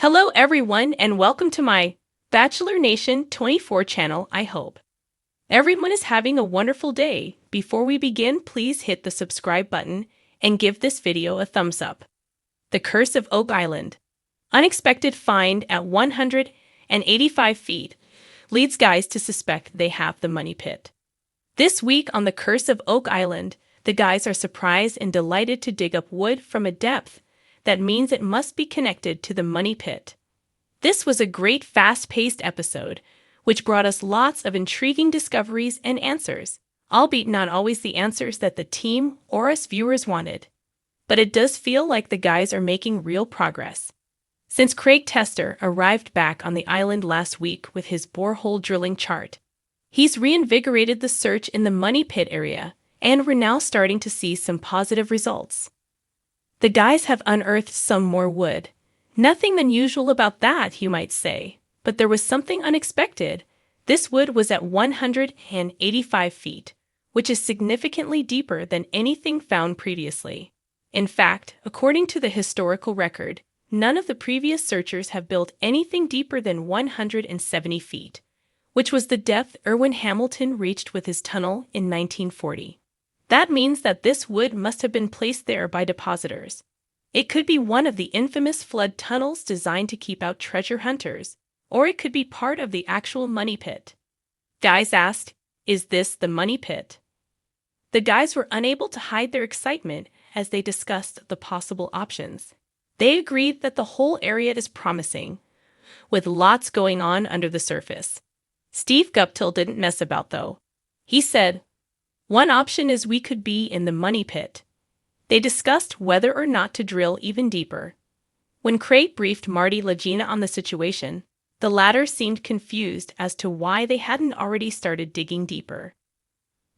Hello everyone and welcome to my Bachelor Nation 24 channel. I hope everyone is having a wonderful day. Before we begin, please hit the subscribe button and give this video a thumbs up. The Curse of Oak Island. Unexpected find at 185 feet leads guys to suspect they have the money pit. This week on The Curse of Oak Island, the guys are surprised and delighted to dig up wood from a depth that means it must be connected to the money pit. This was a great fast-paced episode, which brought us lots of intriguing discoveries and answers, albeit not always the answers that the team or us viewers wanted. But it does feel like the guys are making real progress. Since Craig Tester arrived back on the island last week with his borehole drilling chart, he's reinvigorated the search in the money pit area, and we're now starting to see some positive results. The guys have unearthed some more wood. Nothing unusual about that, you might say, but there was something unexpected. This wood was at 185 feet, which is significantly deeper than anything found previously. In fact, according to the historical record, none of the previous searchers have built anything deeper than 170 feet, which was the depth Irwin Hamilton reached with his tunnel in 1940. That means that this wood must have been placed there by depositors. It could be one of the infamous flood tunnels designed to keep out treasure hunters, or it could be part of the actual money pit. Guys asked, "Is this the money pit?" The guys were unable to hide their excitement as they discussed the possible options. They agreed that the whole area is promising, with lots going on under the surface. Steve Guptill didn't mess about though. He said, "One option is we could be in the money pit." They discussed whether or not to drill even deeper. When Craig briefed Marty Lagina on the situation, the latter seemed confused as to why they hadn't already started digging deeper.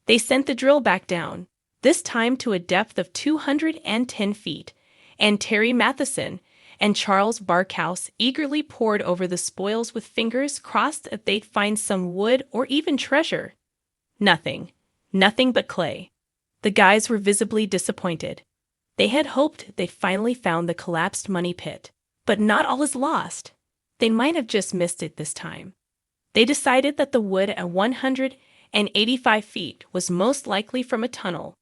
They sent the drill back down, this time to a depth of 210 feet, and Terry Matheson and Charles Barkhouse eagerly pored over the spoils with fingers crossed that they'd find some wood or even treasure. Nothing. Nothing but clay. The guys were visibly disappointed. They had hoped they'd finally found the collapsed money pit, but not all is lost. They might have just missed it this time. They decided that the wood at 185 feet was most likely from a tunnel,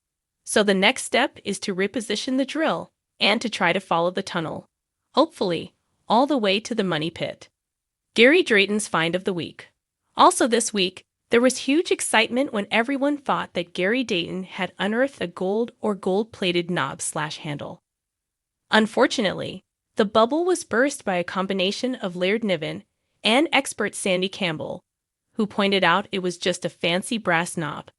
so the next step is to reposition the drill and to try to follow the tunnel, hopefully all the way to the money pit. Gary Drayton's find of the week. Also this week, there was huge excitement when everyone thought that Gary Dayton had unearthed a gold or gold-plated knob/handle. Unfortunately, the bubble was burst by a combination of Laird Niven and expert Sandy Campbell, who pointed out it was just a fancy brass knob.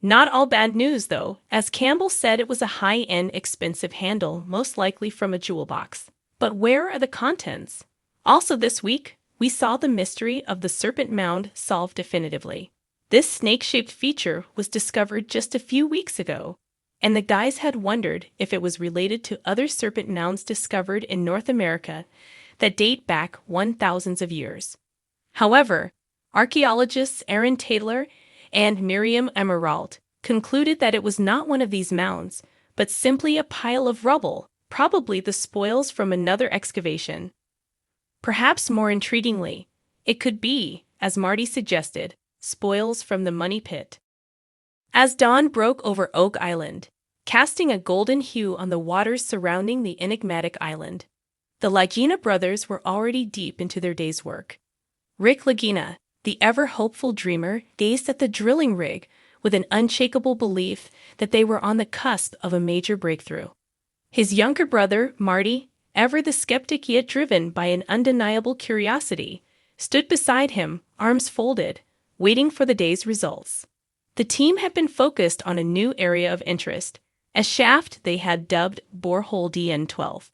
Not all bad news, though, as Campbell said it was a high-end, expensive handle, most likely from a jewel box. But where are the contents? Also this week, we saw the mystery of the Serpent Mound solved definitively. This snake-shaped feature was discovered just a few weeks ago, and the guys had wondered if it was related to other serpent mounds discovered in North America that date back 1,000s of years. However, archaeologists Aaron Taylor and Miriam Emerald concluded that it was not one of these mounds, but simply a pile of rubble, probably the spoils from another excavation. Perhaps more intriguingly, it could be, as Marty suggested, spoils from the money pit. As dawn broke over Oak Island, casting a golden hue on the waters surrounding the enigmatic island, the Lagina brothers were already deep into their day's work. Rick Lagina, the ever-hopeful dreamer, gazed at the drilling rig with an unshakable belief that they were on the cusp of a major breakthrough. His younger brother, Marty, ever the skeptic yet driven by an undeniable curiosity, stood beside him, arms folded, waiting for the day's results. The team had been focused on a new area of interest, a shaft they had dubbed Borehole DN12.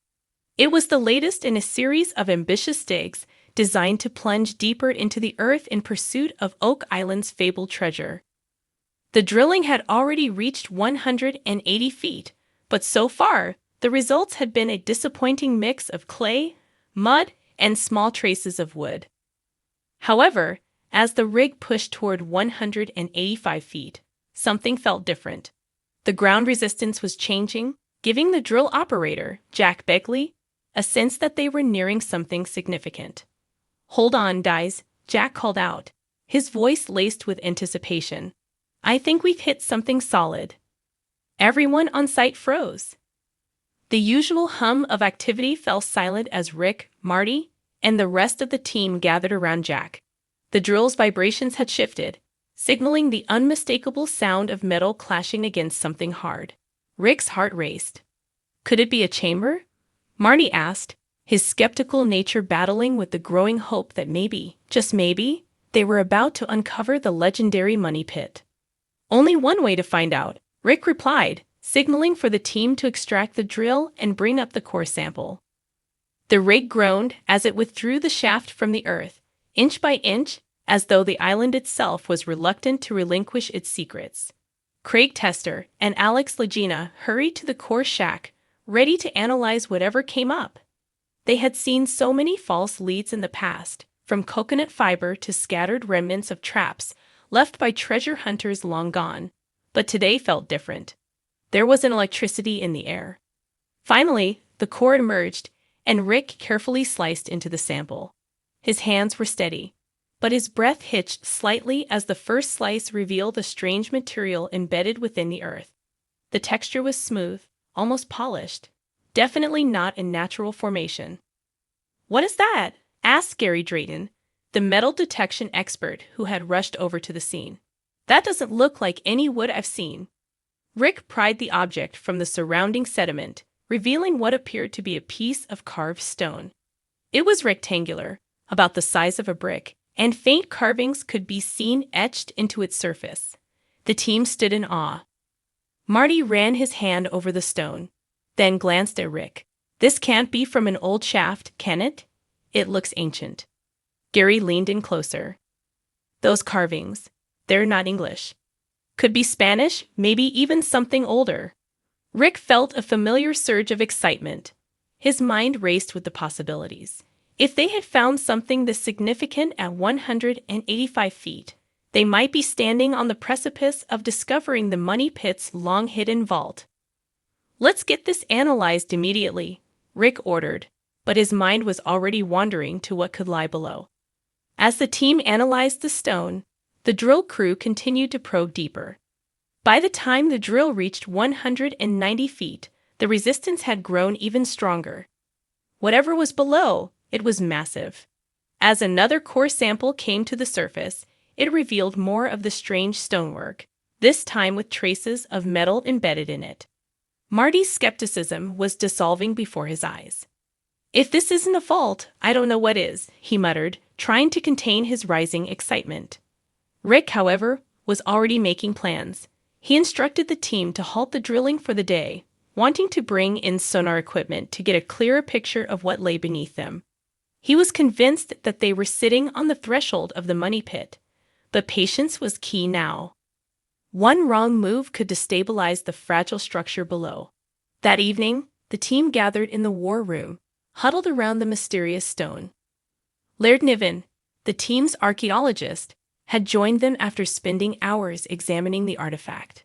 It was the latest in a series of ambitious digs designed to plunge deeper into the earth in pursuit of Oak Island's fabled treasure. The drilling had already reached 180 feet, but so far, the results had been a disappointing mix of clay, mud, and small traces of wood. However, as the rig pushed toward 185 feet, something felt different. The ground resistance was changing, giving the drill operator, Jack Begley, a sense that they were nearing something significant. "Hold on, guys," Jack called out, his voice laced with anticipation. "I think we've hit something solid." Everyone on site froze. The usual hum of activity fell silent as Rick, Marty, and the rest of the team gathered around Jack. The drill's vibrations had shifted, signaling the unmistakable sound of metal clashing against something hard. Rick's heart raced. Could it be a chamber? Marty asked, his skeptical nature battling with the growing hope that maybe, just maybe, they were about to uncover the legendary money pit. "Only one way to find out," Rick replied, signaling for the team to extract the drill and bring up the core sample. The rig groaned as it withdrew the shaft from the earth, inch by inch, as though the island itself was reluctant to relinquish its secrets. Craig Tester and Alex Legina hurried to the core shack, ready to analyze whatever came up. They had seen so many false leads in the past, from coconut fiber to scattered remnants of traps left by treasure hunters long gone, but today felt different. There was an electricity in the air. Finally, the core emerged, and Rick carefully sliced into the sample. His hands were steady, but his breath hitched slightly as the first slice revealed a strange material embedded within the earth. The texture was smooth, almost polished, definitely not in natural formation. "What is that?" asked Gary Drayton, the metal detection expert who had rushed over to the scene. "That doesn't look like any wood I've seen." Rick pried the object from the surrounding sediment, revealing what appeared to be a piece of carved stone. It was rectangular, about the size of a brick, and faint carvings could be seen etched into its surface. The team stood in awe. Marty ran his hand over the stone, then glanced at Rick. "This can't be from an old shaft, can it? It looks ancient." Gary leaned in closer. "Those carvings, they're not English. Could be Spanish, maybe even something older." Rick felt a familiar surge of excitement. His mind raced with the possibilities. If they had found something this significant at 185 feet, they might be standing on the precipice of discovering the money pit's long-hidden vault. "Let's get this analyzed immediately," Rick ordered, but his mind was already wandering to what could lie below. As the team analyzed the stone, the drill crew continued to probe deeper. By the time the drill reached 190 feet, the resistance had grown even stronger. Whatever was below, it was massive. As another core sample came to the surface, it revealed more of the strange stonework, this time with traces of metal embedded in it. Marty's skepticism was dissolving before his eyes. "If this isn't a vault, I don't know what is," he muttered, trying to contain his rising excitement. Rick, however, was already making plans. He instructed the team to halt the drilling for the day, wanting to bring in sonar equipment to get a clearer picture of what lay beneath them. He was convinced that they were sitting on the threshold of the money pit, but patience was key now. One wrong move could destabilize the fragile structure below. That evening, the team gathered in the war room, huddled around the mysterious stone. Laird Niven, the team's archaeologist, had joined them after spending hours examining the artifact.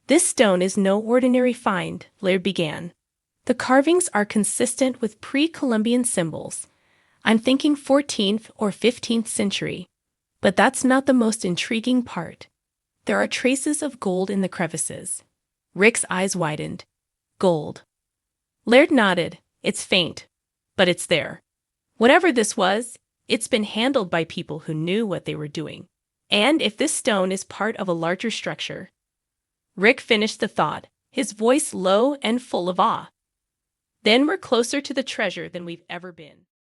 "This stone is no ordinary find," Laird began. "The carvings are consistent with pre-Columbian symbols. I'm thinking 14th or 15th century. But that's not the most intriguing part. There are traces of gold in the crevices." Rick's eyes widened. "Gold." Laird nodded. "It's faint, but it's there. Whatever this was, it's been handled by people who knew what they were doing. And if this stone is part of a larger structure..." Rick finished the thought, his voice low and full of awe. "Then we're closer to the treasure than we've ever been."